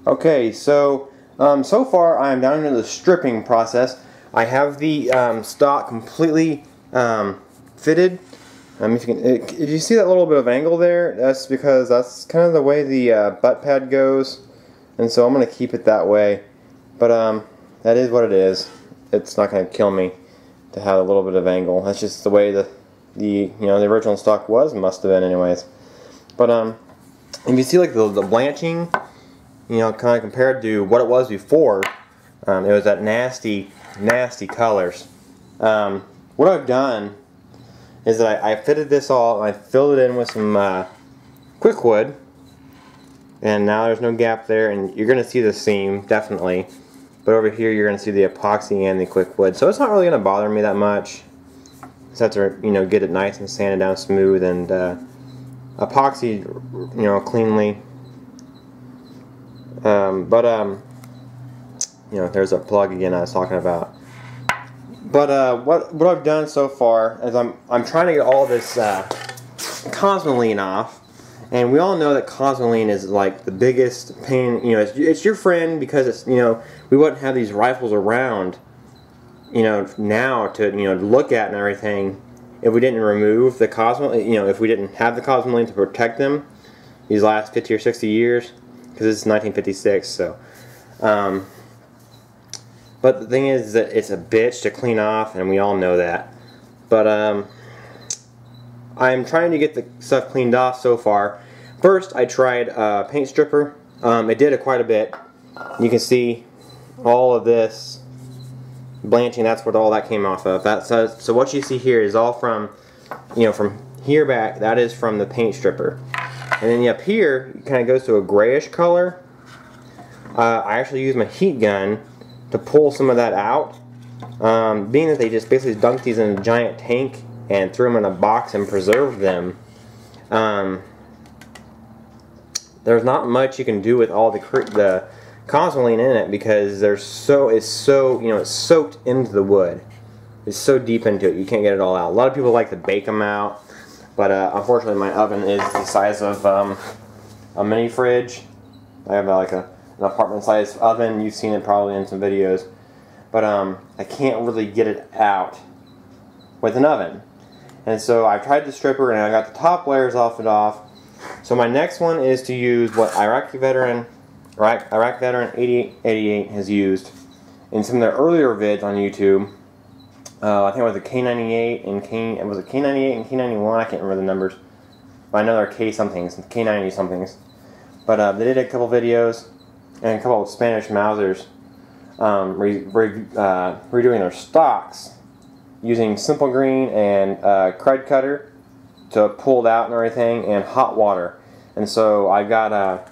Okay, so so far I'm down into the stripping process. I have the stock completely fitted. If you see that little bit of angle there, that's because that's kind of the way the butt pad goes, and so I'm going to keep it that way. But that is what it is. It's not going to kill me to have a little bit of angle. That's just the way the original stock must have been anyways. But if you see like the blanching, kind of compared to what it was before, it was that nasty colors. What I've done is that I fitted this all, and I filled it in with some quick wood, and now there's no gap there, and you're going to see the seam, definitely. But over here you're going to see the epoxy and the quick wood, so it's not really going to bother me that much. Just have to get it nice and sanded down smooth and epoxy cleanly. There's a plug again I was talking about. But what I've done so far is I'm trying to get all this cosmoline off, and we all know that cosmoline is like the biggest pain. It's your friend because it's we wouldn't have these rifles around now to look at and everything if we didn't remove the cosmoline. If we didn't have the cosmoline to protect them these last 50 or 60 years, because it's 1956. So. But the thing is that it's a bitch to clean off, and we all know that. But I'm trying to get the stuff cleaned off so far. First, I tried a paint stripper. It did quite a bit. You can see all of this blanching. That's what all that came off of. So what you see here is all from, from here back. That is from the paint stripper. And then up here, it kind of goes to a grayish color. I actually used my heat gun to pull some of that out, being that they just basically dunked these in a giant tank and threw them in a box and preserved them. There's not much you can do with all the cosmoline in it because it's soaked into the wood. It's so deep into it, you can't get it all out. A lot of people like to bake them out, but unfortunately my oven is the size of a mini fridge. I have like an apartment-sized oven. You've seen it probably in some videos, but I can't really get it out with an oven. And so I tried the stripper, and I got the top layers off. So my next one is to use what Iraq Veteran 8888 has used in some of their earlier vids on YouTube. I think it was a K98 and K98 and K91. I can't remember the numbers, but I know they're K somethings, K90 somethings. But they did a couple videos and a couple of Spanish Mausers redoing their stocks using simple green and crud cutter to pull it out and everything, and hot water. And so I got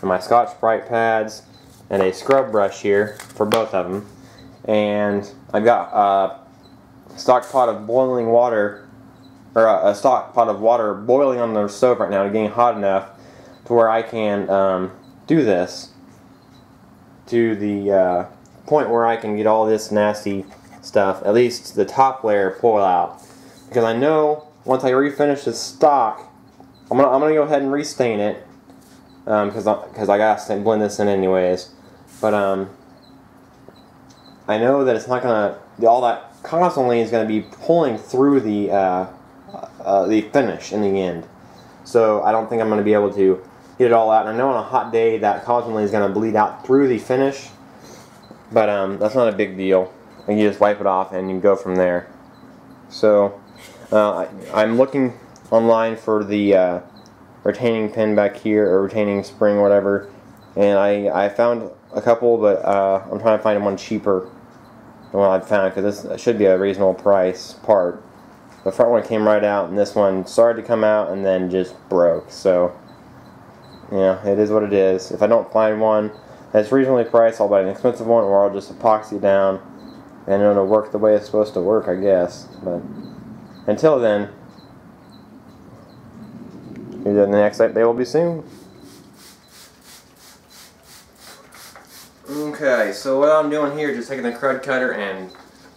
my Scotch-Brite pads and a scrub brush here for both of them, and I've got a stock pot of boiling water, or a stock pot of water boiling on the stove right now to getting hot enough to where I can do this to the point where I can get all this nasty stuff, at least the top layer, pull out. Because I know once I refinish this stock, I'm gonna go ahead and restain it, because I gotta blend this in anyways. But I know that it's not gonna, all that constantly is gonna be pulling through the finish in the end. So I don't think I'm gonna be able to get it all out. And I know on a hot day that constantly is gonna bleed out through the finish, but that's not a big deal. And you just wipe it off and you go from there. So I'm looking online for the retaining pin back here, or retaining spring, whatever, and I found a couple, but I'm trying to find one cheaper than what I've found, because this should be a reasonable price part. The front one came right out, and this one started to come out and then just broke. So yeah, it is what it is. If I don't find one that's reasonably priced, I'll buy an expensive one, or I'll just epoxy down and it'll work the way it's supposed to work, I guess. But until then, the next day will be soon. Okay, so what I'm doing here is just taking the crud cutter and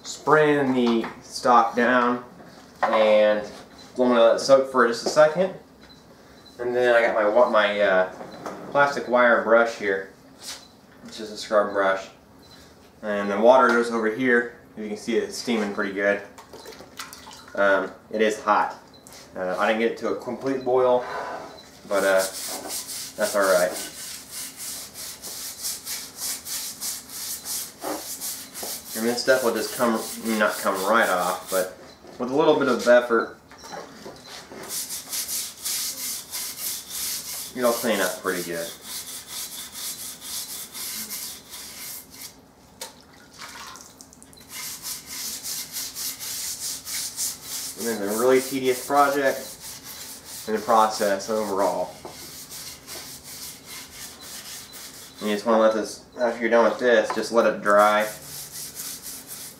spraying the stock down, and I'm going to let it soak for just a second. And then I got my plastic wire brush here, It's just a scrub brush. And the water goes over here. As you can see, it's steaming pretty good. It is hot. I didn't get it to a complete boil, but that's alright. And this stuff will just not come right off, but with a little bit of effort, it'll clean up pretty good. And then a really tedious project in the process overall. And you just want to let this, after you're done with this, just let it dry,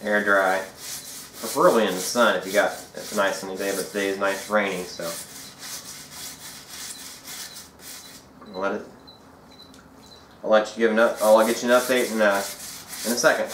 air dry. Preferably in the sun if you got, it's a nice sunny day, but today is nice rainy, so. I'll let you give I'll get you an update in a second.